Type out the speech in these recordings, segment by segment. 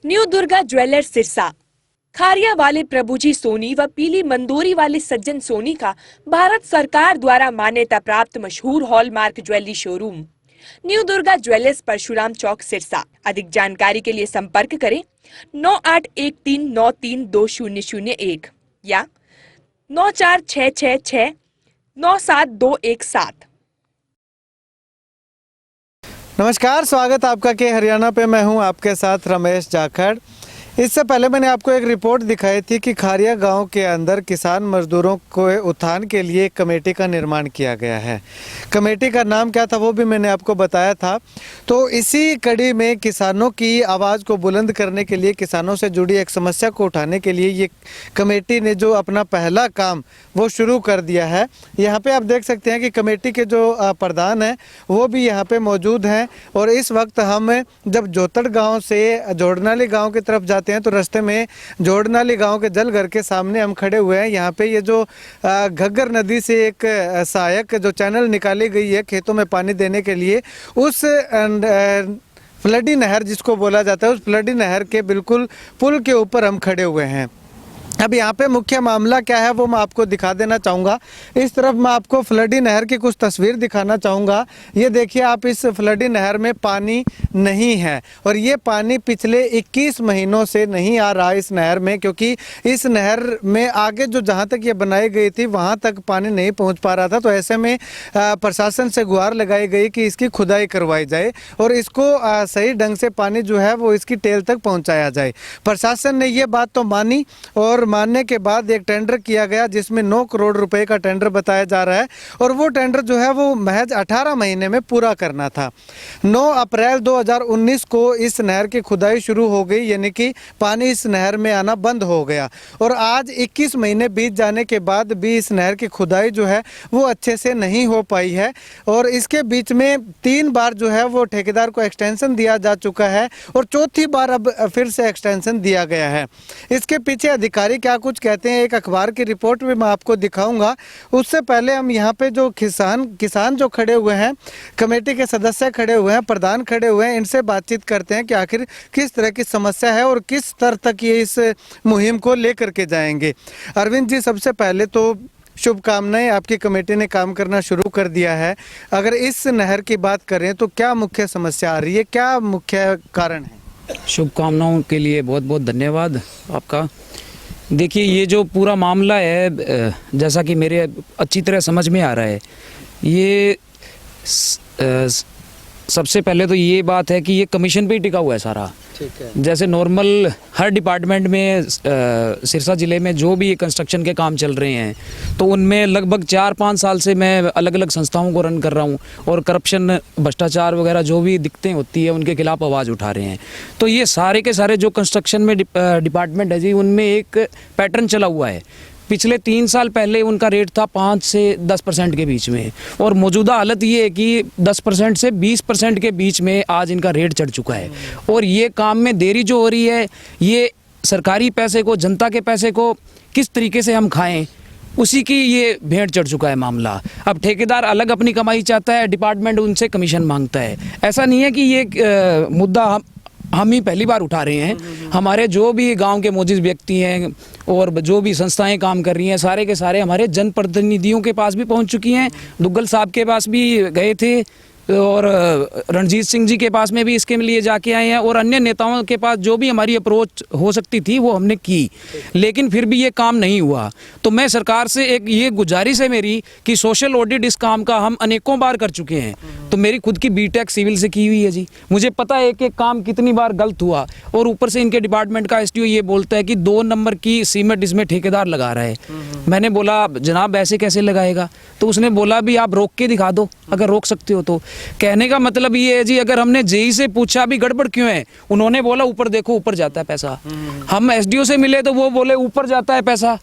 New Durga jewellers Sirsa. Khariya वाले प्रभुजी सोनी व पीली मंदोरी वाले सज्जन सोनी का भारत सरकार द्वारा मान्यता प्राप्त मशहूर hallmark jewellery showroom new Durga jewellers Parshuram Chowk Sirsa. अधिक जानकारी के लिए संपर्क करें 9813932001 या 9466697217। नमस्कार, स्वागत आपका के हरियाणा पे। मैं हूं आपके साथ रमेश जाखड़। इससे पहले मैंने आपको एक रिपोर्ट दिखाई थी कि खारिया गांव के अंदर किसान मजदूरों को उत्थान के लिए एक कमेटी का निर्माण किया गया है। कमेटी का नाम क्या था वो भी मैंने आपको बताया था। तो इसी कड़ी में किसानों की आवाज़ को बुलंद करने के लिए, किसानों से जुड़ी एक समस्या को उठाने के लिए ये कमेटी ने जो अपना पहला काम वो शुरू कर दिया है। यहाँ पे आप देख सकते हैं कि कमेटी के जो प्रधान हैं वो भी यहाँ पे मौजूद हैं। और इस वक्त हम जब जोतड़ गाँव से जोड़नाली गाँव की तरफ जाते हैं तो रास्ते में जोड़नाली गांव के जलघर के सामने हम खड़े हुए हैं। यहाँ पे ये जो घग्गर नदी से एक सहायक जो चैनल निकाली गई है खेतों में पानी देने के लिए, उस फ्लडी नहर जिसको बोला जाता है, उस फ्लडी नहर के बिल्कुल पुल के ऊपर हम खड़े हुए हैं। अब यहाँ पे मुख्य मामला क्या है वो मैं आपको दिखा देना चाहूँगा। इस तरफ मैं आपको फ्लडी नहर की कुछ तस्वीर दिखाना चाहूँगा। ये देखिए आप, इस फ्लडी नहर में पानी नहीं है और ये पानी पिछले 21 महीनों से नहीं आ रहा इस नहर में, क्योंकि इस नहर में आगे जो जहाँ तक ये बनाई गई थी वहाँ तक पानी नहीं पहुँच पा रहा था। तो ऐसे में प्रशासन से गुहार लगाई गई कि इसकी खुदाई करवाई जाए और इसको सही ढंग से पानी जो है वो इसकी टेल तक पहुँचाया जाए। प्रशासन ने ये बात तो मानी और मानने के बाद एक टेंडर किया गया जिसमें 9 करोड़ रुपए का टेंडर बताया जा रहा है और वो टेंडर जो है वो महज 18 महीने में पूरा करना था। 9 अप्रैल 2019 को इस नहर की खुदाई शुरू हो गई, यानी कि पानी इस नहर में आना बंद हो गया और आज 21 महीने बीत जाने के बाद भी इस नहर की खुदाई जो है वो अच्छे से नहीं हो पाई है। और इसके बीच में 3 बार जो है वो ठेकेदार को एक्सटेंशन दिया जा चुका है और चौथी बार अब फिर से एक्सटेंशन दिया गया है। इसके पीछे अधिकारी क्या कुछ कहते हैं एक अखबार की रिपोर्ट में मैं आपको दिखाऊंगा। उससे पहले हम यहाँ पे जो किसान जो खड़े हुए हैं, कमेटी के सदस्य खड़े हुए हैं, प्रधान खड़े हुए हैं, इनसे बातचीत करते हैं कि आखिर किस तरह की समस्या है और किस स्तर तक ये इस मुहिम को लेकर के जाएंगे। अरविंद जी, सबसे पहले तो शुभकामनाएं, आपकी कमेटी ने काम करना शुरू कर दिया है। अगर इस नहर की बात करें तो क्या मुख्य समस्या आ रही है, क्या मुख्य कारण है? शुभकामनाओं के लिए बहुत बहुत धन्यवाद आपका। देखिए, ये जो पूरा मामला है, जैसा कि मेरे अच्छी तरह समझ में आ रहा है, ये सबसे पहले तो ये बात है कि ये कमीशन पे ही टिका हुआ है सारा। ठीक है। जैसे नॉर्मल हर डिपार्टमेंट में सिरसा ज़िले में जो भी कंस्ट्रक्शन के काम चल रहे हैं तो उनमें लगभग 4-5 साल से मैं अलग अलग संस्थाओं को रन कर रहा हूं और करप्शन, भ्रष्टाचार वगैरह जो भी दिक्कतें होती है उनके खिलाफ आवाज़ उठा रहे हैं। तो ये सारे के सारे जो कंस्ट्रक्शन में डिपार्टमेंट है जी, उनमें एक पैटर्न चला हुआ है। पिछले 3 साल पहले उनका रेट था 5 से 10% के बीच में और मौजूदा हालत ये है कि 10% से 20% के बीच में आज इनका रेट चढ़ चुका है। और ये काम में देरी जो हो रही है, ये सरकारी पैसे को, जनता के पैसे को किस तरीके से हम खाएं, उसी की ये भेंट चढ़ चुका है मामला। अब ठेकेदार अलग अपनी कमाई चाहता है, डिपार्टमेंट उनसे कमीशन मांगता है। ऐसा नहीं है कि ये मुद्दा हम ही पहली बार उठा रहे हैं। हमारे जो भी गांव के मौजूद व्यक्ति हैं और जो भी संस्थाएं काम कर रही हैं, सारे के सारे हमारे जनप्रतिनिधियों के पास भी पहुंच चुकी हैं। दुग्गल साहब के पास भी गए थे और रणजीत सिंह जी के पास में भी इसके लिए जाके आए हैं और अन्य नेताओं के पास जो भी हमारी अप्रोच हो सकती थी वो हमने की, लेकिन फिर भी ये काम नहीं हुआ। तो मैं सरकार से एक ये गुजारिश है मेरी कि सोशल ऑडिट इस काम का हम अनेकों बार कर चुके हैं। तो मेरी खुद की बीटेक सिविल से की हुई है जी, मुझे पता है कि काम कितनी बार गलत हुआ। और ऊपर से इनके डिपार्टमेंट का एसडीओ ये बोलता है कि 2 नंबर की सीमेंट इसमें ठेकेदार लगा रहा है। मैंने बोला जनाब ऐसे कैसे लगाएगा? तो उसने बोला भी आप रोक के दिखा दो अगर रोक सकते हो तो। कहने का मतलब ये है जी, अगर हमने जेई से पूछा भी गड़बड़ क्यों है, उन्होंने बोला ऊपर देखो ऊपर जाता है पैसा। हम एसडीओ से मिले तो वो बोले ऊपर जाता है पैसा।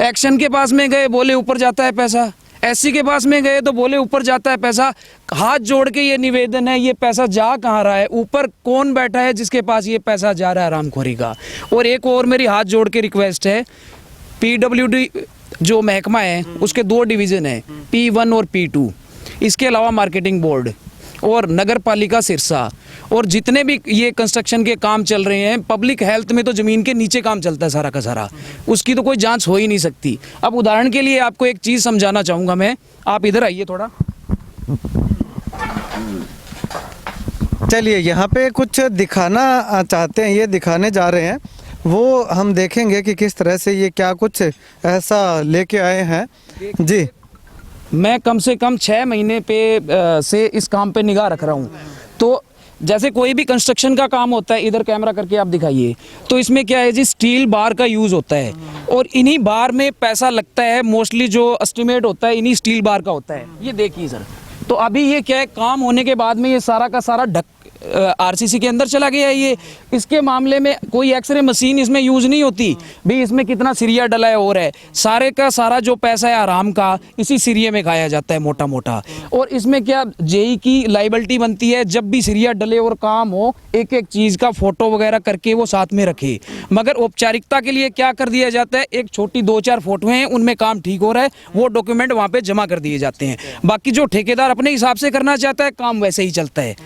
एक्शन के पास में गए, बोले ऊपर जाता है पैसा। एससी के पास में गए तो बोले ऊपर जाता है पैसा। हाथ जोड़ के ये निवेदन है, ये पैसा जा कहाँ रहा है? ऊपर कौन बैठा है जिसके पास ये पैसा जा रहा है रामखोरी का? और एक और मेरी हाथ जोड़ के रिक्वेस्ट है, पीडब्ल्यूडी जो महकमा है उसके 2 डिवीज़न है, P1 और P2। इसके अलावा मार्केटिंग बोर्ड और नगर पालिका सिरसा और जितने भी ये कंस्ट्रक्शन के काम चल रहे हैं, पब्लिक हेल्थ में तो ज़मीन के नीचे काम चलता है सारा का सारा, उसकी तो कोई जांच हो ही नहीं सकती। अब उदाहरण के लिए आपको एक चीज़ समझाना चाहूँगा मैं, आप इधर आइए थोड़ा। चलिए यहाँ पे कुछ दिखाना चाहते हैं, ये दिखाने जा रहे हैं, वो हम देखेंगे कि किस तरह से ये क्या कुछ ऐसा लेके आए हैं। जी, मैं कम से कम 6 महीने से इस काम पे निगाह रख रहा हूँ। तो जैसे कोई भी कंस्ट्रक्शन का काम होता है, इधर कैमरा करके आप दिखाइए, तो इसमें क्या है जी, स्टील बार का यूज़ होता है और इन्हीं बार में पैसा लगता है। मोस्टली जो एस्टिमेट होता है इन्हीं स्टील बार का होता है। ये देखिए सर, तो अभी ये क्या है, काम होने के बाद में ये सारा का सारा ढक आरसीसी के अंदर चला गया है। ये इसके मामले में कोई एक्सरे मशीन इसमें यूज़ नहीं होती भी, इसमें कितना सिरिया डला है और है, सारे का सारा जो पैसा है आराम का इसी सिरिये में खाया जाता है मोटा मोटा। और इसमें क्या जेई की लाइबिलिटी बनती है, जब भी सिरिया डले और काम हो, एक एक चीज़ का फोटो वगैरह करके वो साथ में रखे। मगर औपचारिकता के लिए क्या कर दिया जाता है, एक छोटी 2-4 फोटो हैं, उनमें काम ठीक हो रहा है, वो डॉक्यूमेंट वहाँ पे जमा कर दिए जाते हैं। बाकी जो ठेकेदार अपने हिसाब से करना चाहता है, काम वैसे ही चलता है।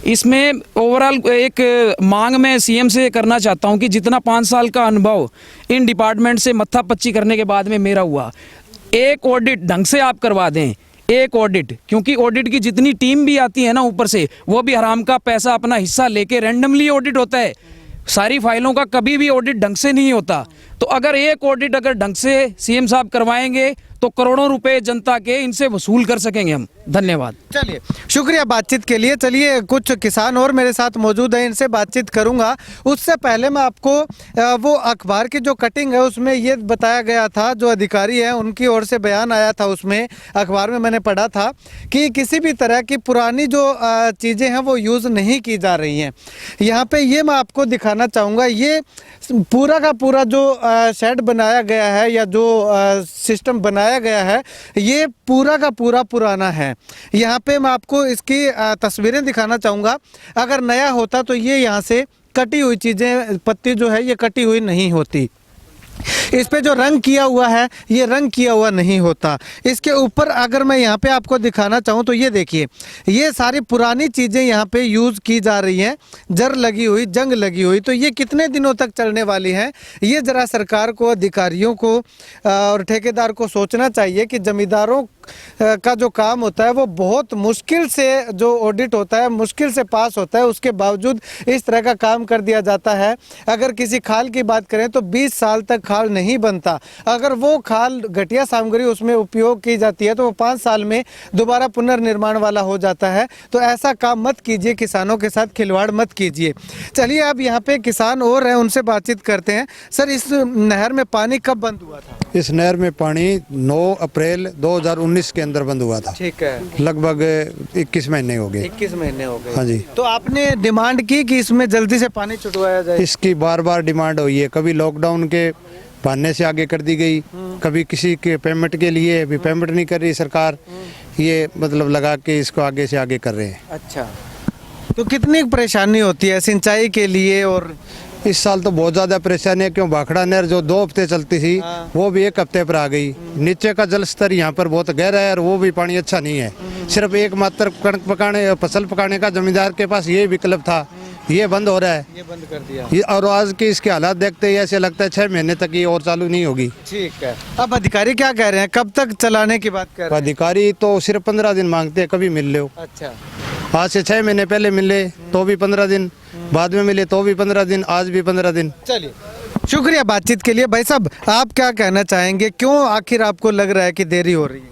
इसमें ओवरऑल एक मांग मैं सीएम से करना चाहता हूं कि जितना 5 साल का अनुभव इन डिपार्टमेंट से मत्थापच्ची करने के बाद में मेरा हुआ, एक ऑडिट ढंग से आप करवा दें, एक ऑडिट, क्योंकि ऑडिट की जितनी टीम भी आती है ना ऊपर से, वो भी हराम का पैसा अपना हिस्सा लेके रैंडमली ऑडिट होता है। सारी फाइलों का कभी भी ऑडिट ढंग से नहीं होता। तो अगर एक ऑडिट अगर ढंग से सीएम साहब करवाएंगे तो करोड़ों रुपए जनता के इनसे वसूल कर सकेंगे हम। धन्यवाद। चलिए, शुक्रिया बातचीत के लिए। चलिए, कुछ किसान और मेरे साथ मौजूद हैं, इनसे बातचीत करूंगा। उससे पहले मैं आपको वो अखबार की जो कटिंग है उसमें ये बताया गया था, जो अधिकारी हैं उनकी ओर से बयान आया था, उसमें अखबार में मैंने पढ़ा था कि किसी भी तरह की पुरानी जो चीज़ें हैं वो यूज़ नहीं की जा रही हैं। यहाँ पे ये मैं आपको दिखाना चाहूँगा, ये पूरा का पूरा जो शेड बनाया गया है या जो सिस्टम बनाया गया है, ये पूरा का पूरा पुराना है। यहाँ पे मैं आपको इसकी तस्वीरें दिखाना चाहूँगा। अगर नया होता तो ये यहाँ से कटी हुई चीज़ें, पत्ती जो है ये कटी हुई नहीं होती। इस पे जो रंग किया हुआ है ये रंग किया हुआ नहीं होता। इसके ऊपर अगर मैं यहाँ पे आपको दिखाना चाहूँ तो ये देखिए, ये सारी पुरानी चीज़ें यहाँ पे यूज़ की जा रही हैं, जर लगी हुई, जंग लगी हुई। तो ये कितने दिनों तक चलने वाली हैं, ये ज़रा सरकार को, अधिकारियों को और ठेकेदार को सोचना चाहिए कि ज़मींदारों का जो काम होता है वो बहुत मुश्किल से जो ऑडिट होता है मुश्किल से पास होता है, उसके बावजूद इस तरह का काम कर दिया जाता है। अगर किसी खाल की बात करें तो 20 साल तक खाल नहीं बनता। अगर वो खाल घटिया सामग्री उसमें उपयोग की जाती है तो वो 5 साल में दोबारा पुनर्निर्माण वाला हो जाता है। तो ऐसा काम मत कीजिए, किसानों के साथ खिलवाड़ मत कीजिए। चलिए, अब यहाँ पे किसान और हैं, उनसे बातचीत करते हैं। सर, इस नहर में पानी कब बंद हुआ था? इस नहर में पानी 9 अप्रैल 2019 के अंदर बंद हुआ था। ठीक है, लगभग 21 महीने हो गए। 21 महीने हो गए। हाँ जी। तो आपने डिमांड की कि इसमें जल्दी से पानी छुटवाया जाए? इसकी बार बार डिमांड हुई है, कभी लॉकडाउन के बहाने से आगे कर दी गई, कभी किसी के पेमेंट के लिए, अभी पेमेंट नहीं कर रही सरकार, ये मतलब लगा के इसको आगे से आगे कर रहे हैं। अच्छा, तो कितनी परेशानी होती है सिंचाई के लिए? और इस साल तो बहुत ज़्यादा परेशानी है, क्यों भाखड़ा नहर जो 2 हफ्ते चलती थी वो भी 1 हफ्ते पर आ गई। नीचे का जल स्तर यहाँ पर बहुत गहरा है और वो भी पानी अच्छा नहीं है। सिर्फ एकमात्र कणक पकाने, फसल पकाने का जमींदार के पास ये विकल्प था, ये बंद हो रहा है, ये बंद कर दिया। ये और आज के इसके हालात देखते ही ऐसे लगता है 6 महीने तक ये और चालू नहीं होगी। ठीक है, अब अधिकारी क्या कह रहे हैं, कब तक चलाने की बात कर रहे हैं? अधिकारी तो सिर्फ 15 दिन मांगते हैं, कभी मिल लो। अच्छा, आज से 6 महीने पहले मिले तो भी 15 दिन, बाद में मिले तो भी 15 दिन, आज भी 15 दिन। चलिए, शुक्रिया बातचीत के लिए। भाई साहब, आप क्या कहना चाहेंगे, क्यों आखिर आपको लग रहा है कि देरी हो रही है?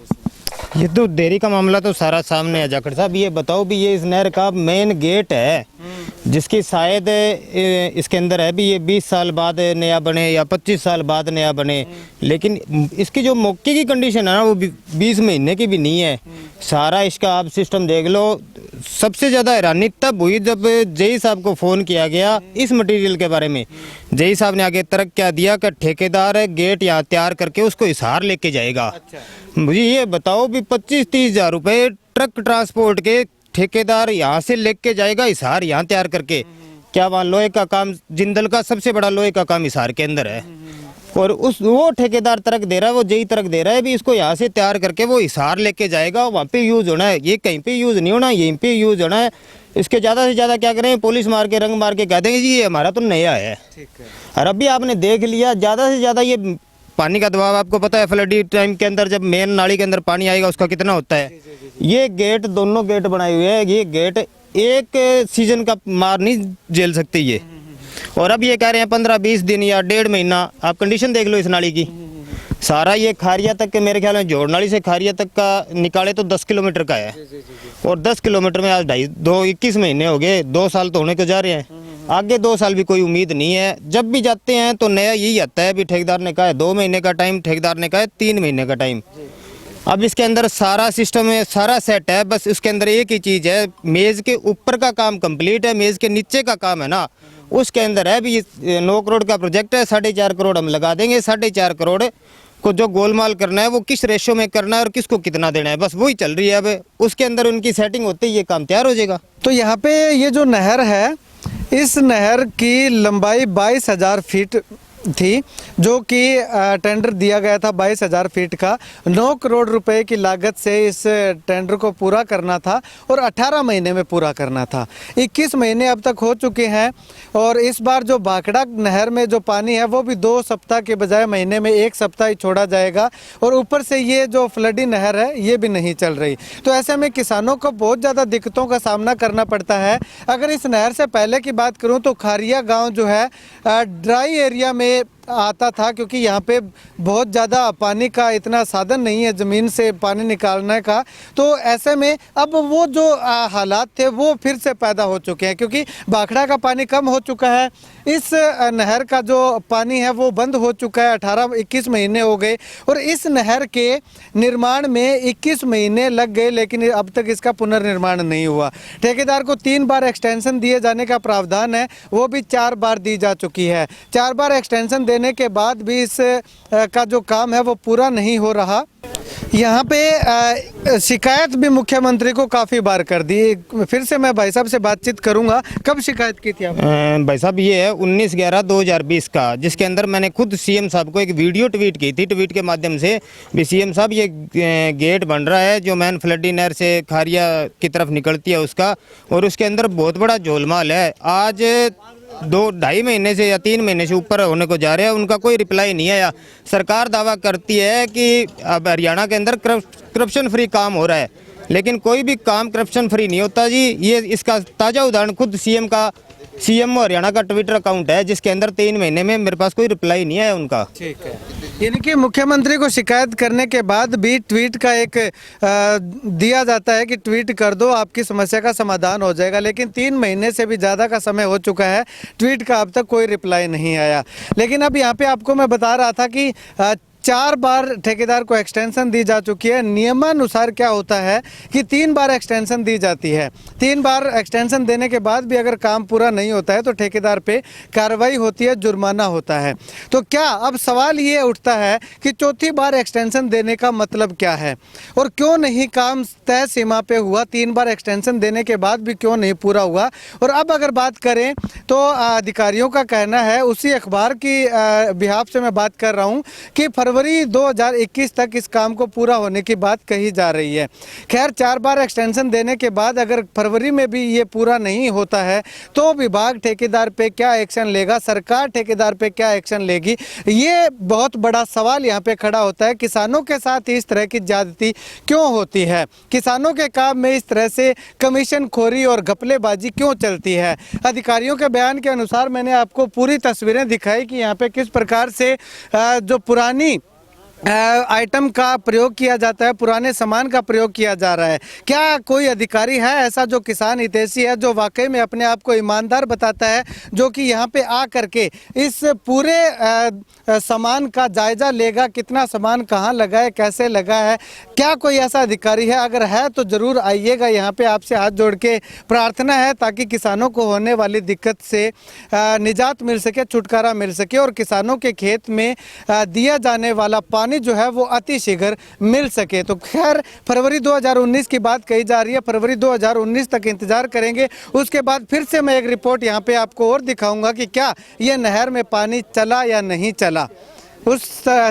ये तो देरी का मामला तो सारा सामने है जाखड़ साहब। ये बताओ भी, ये इस नहर का मेन गेट है जिसकी शायद इसके अंदर है भी ये 20 साल बाद नया बने या 25 साल बाद नया बने, लेकिन इसकी जो मौके की कंडीशन है ना वो 20 महीने की भी नहीं है। सारा इसका आप सिस्टम देख लो। सबसे ज़्यादा हैरानी तब हुई जब जेई साहब को फ़ोन किया गया इस मटेरियल के बारे में। जेई साहब ने आगे तर्क क्या दिया कि ठेकेदार गेट यहाँ तैयार करके उसको हिसार लेके जाएगा। अच्छा। मुझे ये बताओ भी 25-30 हज़ार रुपये ट्रक ट्रांसपोर्ट के ठेकेदार यहाँ से लेके जाएगा हिसार यहाँ तैयार करके। क्या वहाँ लोहे का काम, जिंदल का सबसे बड़ा लोहे का काम हिसार के अंदर है। और वो ठेकेदार ट्रक दे रहा है, वो जेई ट्रक दे रहा है, भी इसको यहाँ से तैयार करके वो हिसार लेके जाएगा, वहाँ पे यूज़ होना है। ये कहीं पे यूज़ नहीं होना, यहीं पे यूज़ होना है। इसके ज़्यादा से ज़्यादा क्या करें, पुलिस मार के रंग मार के कह देंगे जी ये हमारा तो नया है। ठीक है। और अभी आपने देख लिया, ज़्यादा से ज़्यादा ये पानी का दबाव आपको पता है, फ्लडी टाइम के अंदर जब मेन नाली के अंदर पानी आएगा उसका कितना होता है। ये गेट, दोनों गेट बनाए हुए हैं, ये गेट एक सीजन का मार नहीं झेल सकते ये। और अब ये कह रहे हैं 15-20 दिन या 1.5 महीना। आप कंडीशन देख लो इस नाली की, सारा ये खारिया तक के, मेरे ख्याल में जोड़ नाली से खारिया तक का निकाले तो 10 किलोमीटर का है। और 10 किलोमीटर में आज 21 महीने हो गए, 2 साल तो होने को जा रहे हैं, आगे 2 साल भी कोई उम्मीद नहीं है। जब भी जाते हैं तो नया यही आता है, भी ठेकेदार ने कहा है 2 महीने का टाइम, ठेकेदार ने कहा है 3 महीने का टाइम। अब इसके अंदर सारा सिस्टम है, सारा सेट है, बस इसके अंदर एक ही चीज़ है, मेज़ के ऊपर का काम कंप्लीट है, मेज़ के नीचे का काम है ना उसके अंदर है। भी 9 करोड़ का प्रोजेक्ट है, 4.5 करोड़ हम लगा देंगे। 4.5 करोड़ को जो गोलमाल करना है वो किस रेशो में करना है और किसको कितना देना है, बस वही चल रही है। अब उसके अंदर उनकी सेटिंग होती है, ये काम तैयार हो जाएगा। तो यहाँ पे ये जो नहर है, इस नहर की लंबाई 22,000 फीट थी, जो कि टेंडर दिया गया था 22,000 फीट का। 9 करोड़ रुपए की लागत से इस टेंडर को पूरा करना था और 18 महीने में पूरा करना था। 21 महीने अब तक हो चुके हैं और इस बार जो भाखड़ा नहर में जो पानी है वो भी 2 सप्ताह के बजाय महीने में 1 सप्ताह ही छोड़ा जाएगा। और ऊपर से ये जो फ्लडी नहर है ये भी नहीं चल रही, तो ऐसे में किसानों को बहुत ज़्यादा दिक्कतों का सामना करना पड़ता है। अगर इस नहर से पहले की बात करूँ तो खारिया गाँव जो है ड्राई एरिया में आता था, क्योंकि यहाँ पे बहुत ज़्यादा पानी का इतना साधन नहीं है ज़मीन से पानी निकालने का। तो ऐसे में अब वो जो हालात थे वो फिर से पैदा हो चुके हैं, क्योंकि भाखड़ा का पानी कम हो चुका है, इस नहर का जो पानी है वो बंद हो चुका है। 18-21 महीने हो गए और इस नहर के निर्माण में 21 महीने लग गए, लेकिन अब तक इसका पुनर्निर्माण नहीं हुआ। ठेकेदार को 3 बार एक्सटेंशन दिए जाने का प्रावधान है, वो भी 4 बार दी जा चुकी है। 4 बार एक्सटेंशन देने के बाद भी इस का जो काम है वो पूरा नहीं हो रहा। यहाँ पे शिकायत भी मुख्यमंत्री को काफ़ी बार कर दी। फिर से मैं भाई साहब से बातचीत करूँगा, कब शिकायत की थी आपने? भाई साहब ये है 19/11/2020 का, जिसके अंदर मैंने खुद सीएम साहब को एक वीडियो ट्वीट की थी, ट्वीट के माध्यम से भी सीएम साहब ये गेट बन रहा है जो मैन फ्लडी नहर से खारिया की तरफ निकलती है उसका, और उसके अंदर बहुत बड़ा झोलमाल है। आज 2-2.5 महीने से या 3 महीने से ऊपर होने को जा रहे हैं, उनका कोई रिप्लाई नहीं आया। सरकार दावा करती है कि अब हरियाणा के अंदर करप्शन फ्री काम हो रहा है, लेकिन कोई भी काम करप्शन फ्री नहीं होता जी। ये इसका ताज़ा उदाहरण खुद सीएम हरियाणा का ट्विटर अकाउंट है, जिसके अंदर 3 महीने में मेरे पास कोई रिप्लाई नहीं आया उनका। ठीक है, यानी कि मुख्यमंत्री को शिकायत करने के बाद भी ट्वीट का एक दिया जाता है कि ट्वीट कर दो आपकी समस्या का समाधान हो जाएगा, लेकिन 3 महीने से भी ज़्यादा का समय हो चुका है, ट्वीट का अब तक कोई रिप्लाई नहीं आया। लेकिन अब यहाँ पे आपको मैं बता रहा था कि 4 बार ठेकेदार को एक्सटेंशन दी जा चुकी है। नियमानुसार क्या होता है कि 3 बार एक्सटेंशन दी जाती है। 3 बार एक्सटेंशन देने के बाद भी अगर काम पूरा नहीं होता है तो ठेकेदार पे कार्रवाई होती है, जुर्माना होता है। तो क्या अब सवाल ये उठता है कि 4थी बार एक्सटेंशन देने का मतलब क्या है और क्यों नहीं काम तय सीमा पे हुआ? 3 बार एक्सटेंशन देने के बाद भी क्यों नहीं पूरा हुआ? और अब अगर बात करें तो अधिकारियों का कहना है, उसी अखबार की बिहाफ से मैं बात कर रहा हूँ कि फरवरी 2021 तक इस काम को पूरा होने की बात कही जा रही है। खैर 4 बार एक्सटेंशन देने के बाद अगर फरवरी में भी ये पूरा नहीं होता है तो विभाग ठेकेदार पे क्या एक्शन लेगा, सरकार ठेकेदार पे क्या एक्शन लेगी, ये बहुत बड़ा सवाल यहाँ पे खड़ा होता है। किसानों के साथ इस तरह की ज्यादती क्यों होती है? किसानों के काम में इस तरह से कमीशन खोरी और घपलेबाजी क्यों चलती है? अधिकारियों के बयान के अनुसार मैंने आपको पूरी तस्वीरें दिखाई कि यहाँ पे किस प्रकार से जो पुरानी आइटम का प्रयोग किया जाता है, पुराने सामान का प्रयोग किया जा रहा है। क्या कोई अधिकारी है ऐसा जो किसान हितैषी है, जो वाकई में अपने आप को ईमानदार बताता है, जो कि यहाँ पे आ करके इस पूरे सामान का जायजा लेगा, कितना सामान कहाँ लगा है, कैसे लगा है? क्या कोई ऐसा अधिकारी है? अगर है तो ज़रूर आइएगा, यहाँ पे आपसे हाथ जोड़ के प्रार्थना है ताकि किसानों को होने वाली दिक्कत से निजात मिल सके, छुटकारा मिल सके और किसानों के खेत में दिया जाने वाला पानी जो है वो अति शीघ्र मिल सके। तो खैर फरवरी 2019 की बात कही जा रही है, फरवरी 2019 तक इंतजार करेंगे। उसके बाद फिर से मैं एक रिपोर्ट यहाँ पे आपको और दिखाऊंगा कि क्या ये नहर में पानी चला या नहीं चला। उस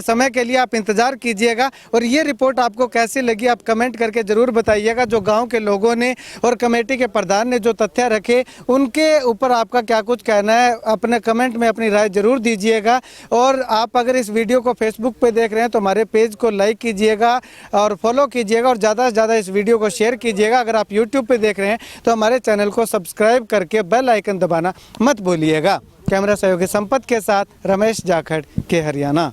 समय के लिए आप इंतज़ार कीजिएगा। और ये रिपोर्ट आपको कैसी लगी आप कमेंट करके ज़रूर बताइएगा। जो गांव के लोगों ने और कमेटी के प्रधान ने जो तथ्य रखे उनके ऊपर आपका क्या कुछ कहना है, अपने कमेंट में अपनी राय ज़रूर दीजिएगा। और आप अगर इस वीडियो को फेसबुक पे देख रहे हैं तो हमारे पेज को लाइक कीजिएगा और फॉलो कीजिएगा और ज़्यादा से ज़्यादा इस वीडियो को शेयर कीजिएगा। अगर आप यूट्यूब पे देख रहे हैं तो हमारे चैनल को सब्सक्राइब करके बेल आइकन दबाना मत भूलिएगा। कैमरा सहयोगी संपत के साथ रमेश जाखड़ के हरियाणा।